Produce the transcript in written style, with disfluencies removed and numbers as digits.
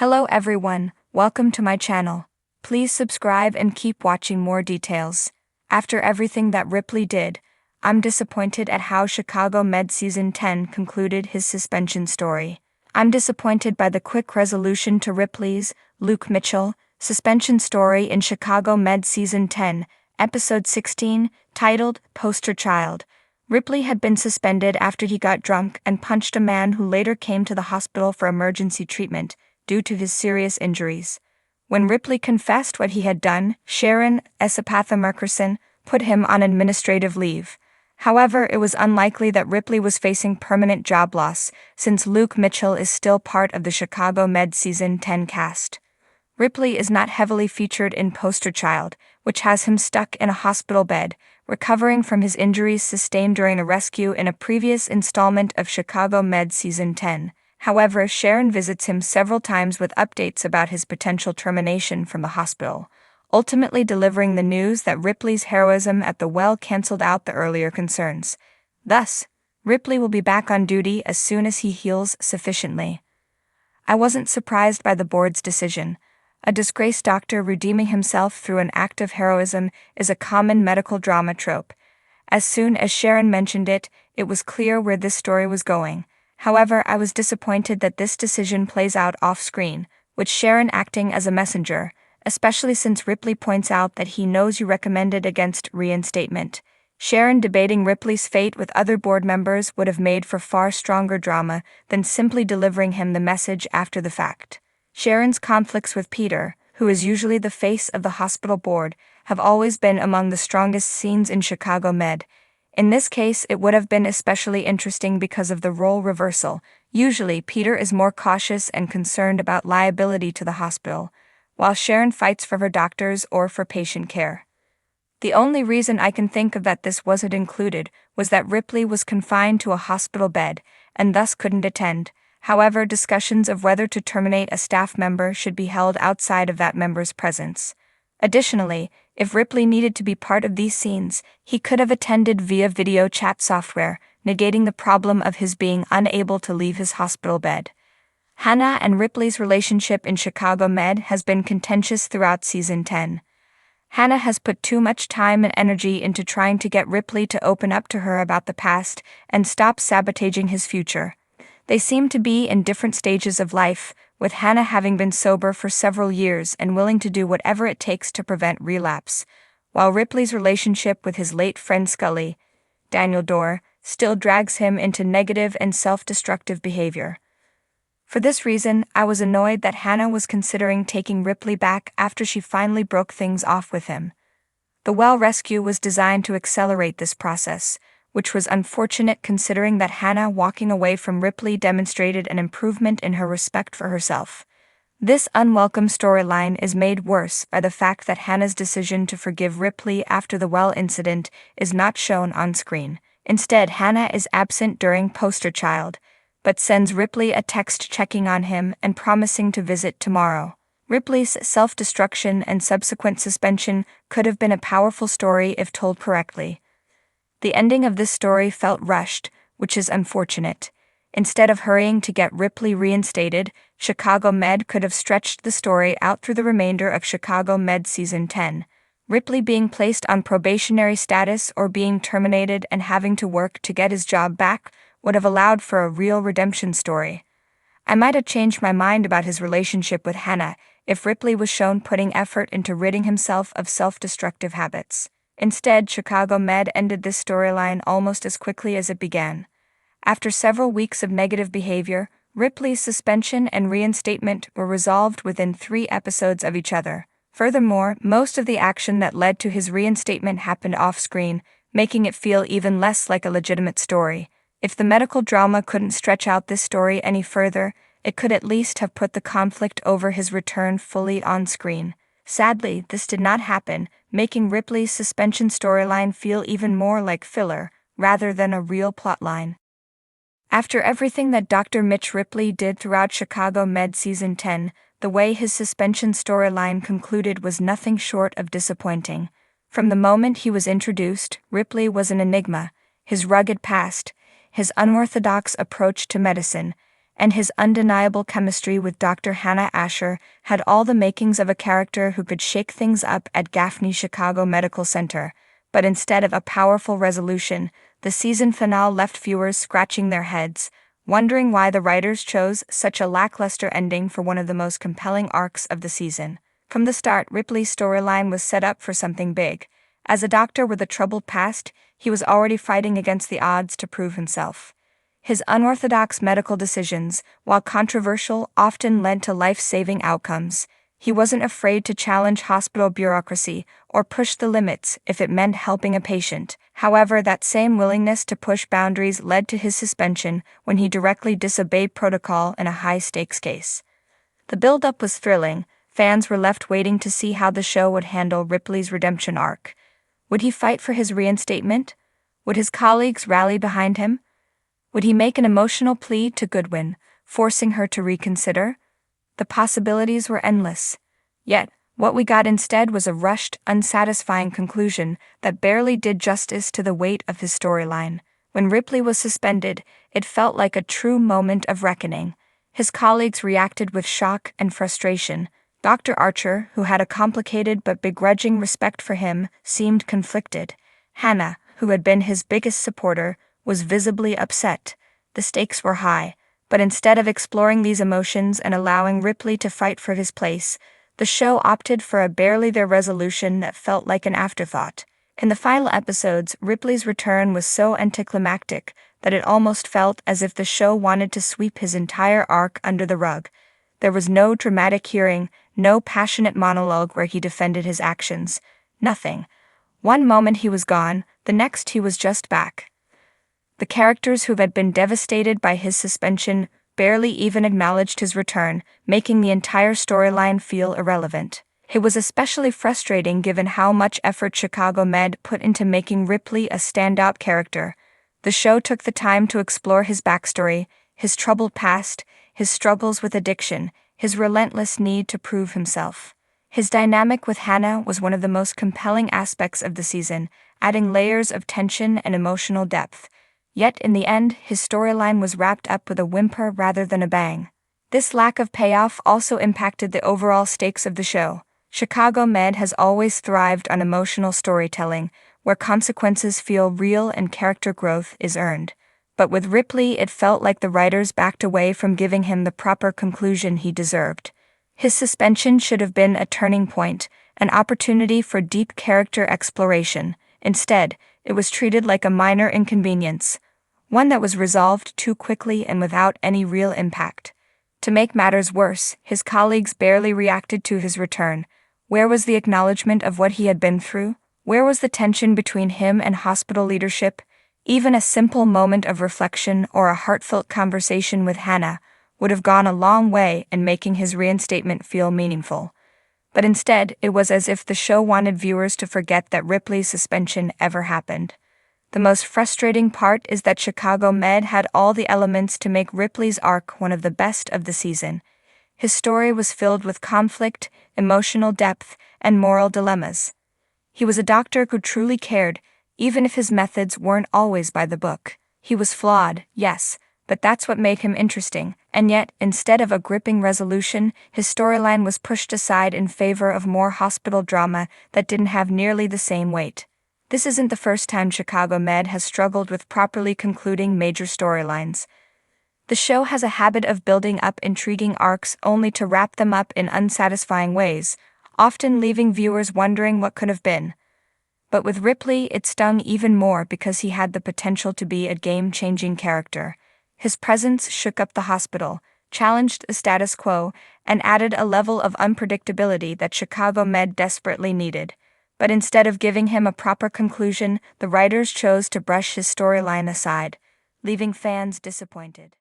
Hello everyone, welcome to my channel. Please subscribe and keep watching more details. After everything that Ripley did, I'm disappointed at how Chicago Med Season 10 concluded his suspension story. I'm disappointed by the quick resolution to Ripley's, Luke Mitchell, suspension story in Chicago Med Season 10, Episode 16, titled Poster Child. Ripley had been suspended after he got drunk and punched a man who later came to the hospital for emergency treatment due to his serious injuries. When Ripley confessed what he had done, Sharon Esapatha-Murkerson put him on administrative leave. However, it was unlikely that Ripley was facing permanent job loss, since Luke Mitchell is still part of the Chicago Med Season 10 cast. Ripley is not heavily featured in Poster Child, which has him stuck in a hospital bed, recovering from his injuries sustained during a rescue in a previous installment of Chicago Med Season 10. However, Sharon visits him several times with updates about his potential termination from the hospital, ultimately delivering the news that Ripley's heroism at the well canceled out the earlier concerns. Thus, Ripley will be back on duty as soon as he heals sufficiently. I wasn't surprised by the board's decision. A disgraced doctor redeeming himself through an act of heroism is a common medical drama trope. As soon as Sharon mentioned it, it was clear where this story was going. However, I was disappointed that this decision plays out off-screen, with Sharon acting as a messenger, especially since Ripley points out that he knows you recommended against reinstatement. Sharon debating Ripley's fate with other board members would have made for far stronger drama than simply delivering him the message after the fact. Sharon's conflicts with Peter, who is usually the face of the hospital board, have always been among the strongest scenes in Chicago Med. In this case, it would have been especially interesting because of the role reversal. Usually, Peter is more cautious and concerned about liability to the hospital, while Sharon fights for her doctors or for patient care. The only reason I can think of that this wasn't included was that Ripley was confined to a hospital bed and thus couldn't attend. However, discussions of whether to terminate a staff member should be held outside of that member's presence. Additionally, if Ripley needed to be part of these scenes, he could have attended via video chat software, negating the problem of his being unable to leave his hospital bed. Hannah and Ripley's relationship in Chicago Med has been contentious throughout Season 10. Hannah has put too much time and energy into trying to get Ripley to open up to her about the past and stop sabotaging his future. They seem to be in different stages of life, with Hannah having been sober for several years and willing to do whatever it takes to prevent relapse, while Ripley's relationship with his late friend Scully, Daniel Dorr, still drags him into negative and self-destructive behavior. For this reason, I was annoyed that Hannah was considering taking Ripley back after she finally broke things off with him. The well rescue was designed to accelerate this process, which was unfortunate considering that Hannah walking away from Ripley demonstrated an improvement in her respect for herself. This unwelcome storyline is made worse by the fact that Hannah's decision to forgive Ripley after the well incident is not shown on screen. Instead, Hannah is absent during Poster Child, but sends Ripley a text checking on him and promising to visit tomorrow. Ripley's self-destruction and subsequent suspension could have been a powerful story if told correctly. The ending of this story felt rushed, which is unfortunate. Instead of hurrying to get Ripley reinstated, Chicago Med could have stretched the story out through the remainder of Chicago Med Season 10. Ripley being placed on probationary status or being terminated and having to work to get his job back would have allowed for a real redemption story. I might have changed my mind about his relationship with Hannah if Ripley was shown putting effort into ridding himself of self-destructive habits. Instead, Chicago Med ended this storyline almost as quickly as it began. After several weeks of negative behavior, Ripley's suspension and reinstatement were resolved within 3 episodes of each other. Furthermore, most of the action that led to his reinstatement happened off-screen, making it feel even less like a legitimate story. If the medical drama couldn't stretch out this story any further, it could at least have put the conflict over his return fully on screen. Sadly, this did not happen, making Ripley's suspension storyline feel even more like filler, rather than a real plotline. After everything that Dr. Mitch Ripley did throughout Chicago Med Season 10, the way his suspension storyline concluded was nothing short of disappointing. From the moment he was introduced, Ripley was an enigma. His rugged past, his unorthodox approach to medicine, and his undeniable chemistry with Dr. Hannah Asher had all the makings of a character who could shake things up at Gaffney Chicago Medical Center. But instead of a powerful resolution, the season finale left viewers scratching their heads, wondering why the writers chose such a lackluster ending for one of the most compelling arcs of the season. From the start, Ripley's storyline was set up for something big. As a doctor with a troubled past, he was already fighting against the odds to prove himself. His unorthodox medical decisions, while controversial, often led to life-saving outcomes. He wasn't afraid to challenge hospital bureaucracy or push the limits if it meant helping a patient. However, that same willingness to push boundaries led to his suspension when he directly disobeyed protocol in a high-stakes case. The build-up was thrilling. Fans were left waiting to see how the show would handle Ripley's redemption arc. Would he fight for his reinstatement? Would his colleagues rally behind him? Would he make an emotional plea to Goodwin, forcing her to reconsider? The possibilities were endless. Yet, what we got instead was a rushed, unsatisfying conclusion that barely did justice to the weight of his storyline. When Ripley was suspended, it felt like a true moment of reckoning. His colleagues reacted with shock and frustration. Dr. Archer, who had a complicated but begrudging respect for him, seemed conflicted. Hannah, who had been his biggest supporter, was visibly upset. The stakes were high, but instead of exploring these emotions and allowing Ripley to fight for his place, the show opted for a barely there resolution that felt like an afterthought. In the final episodes, Ripley's return was so anticlimactic that it almost felt as if the show wanted to sweep his entire arc under the rug. There was no dramatic hearing, no passionate monologue where he defended his actions. Nothing. One moment he was gone, the next he was just back. The characters who had been devastated by his suspension barely even acknowledged his return, making the entire storyline feel irrelevant. It was especially frustrating given how much effort Chicago Med put into making Ripley a standout character. The show took the time to explore his backstory, his troubled past, his struggles with addiction, his relentless need to prove himself. His dynamic with Hannah was one of the most compelling aspects of the season, adding layers of tension and emotional depth. Yet in the end, his storyline was wrapped up with a whimper rather than a bang. This lack of payoff also impacted the overall stakes of the show. Chicago Med has always thrived on emotional storytelling, where consequences feel real and character growth is earned. But with Ripley, it felt like the writers backed away from giving him the proper conclusion he deserved. His suspension should have been a turning point, an opportunity for deep character exploration. Instead, it was treated like a minor inconvenience, one that was resolved too quickly and without any real impact. To make matters worse, his colleagues barely reacted to his return. Where was the acknowledgement of what he had been through? Where was the tension between him and hospital leadership? Even a simple moment of reflection or a heartfelt conversation with Hannah would have gone a long way in making his reinstatement feel meaningful. But instead, it was as if the show wanted viewers to forget that Ripley's suspension ever happened. The most frustrating part is that Chicago Med had all the elements to make Ripley's arc one of the best of the season. His story was filled with conflict, emotional depth, and moral dilemmas. He was a doctor who truly cared, even if his methods weren't always by the book. He was flawed, yes, but that's what made him interesting, and yet, instead of a gripping resolution, his storyline was pushed aside in favor of more hospital drama that didn't have nearly the same weight. This isn't the first time Chicago Med has struggled with properly concluding major storylines. The show has a habit of building up intriguing arcs only to wrap them up in unsatisfying ways, often leaving viewers wondering what could have been. But with Ripley, it stung even more because he had the potential to be a game-changing character. His presence shook up the hospital, challenged the status quo, and added a level of unpredictability that Chicago Med desperately needed. But instead of giving him a proper conclusion, the writers chose to brush his storyline aside, leaving fans disappointed.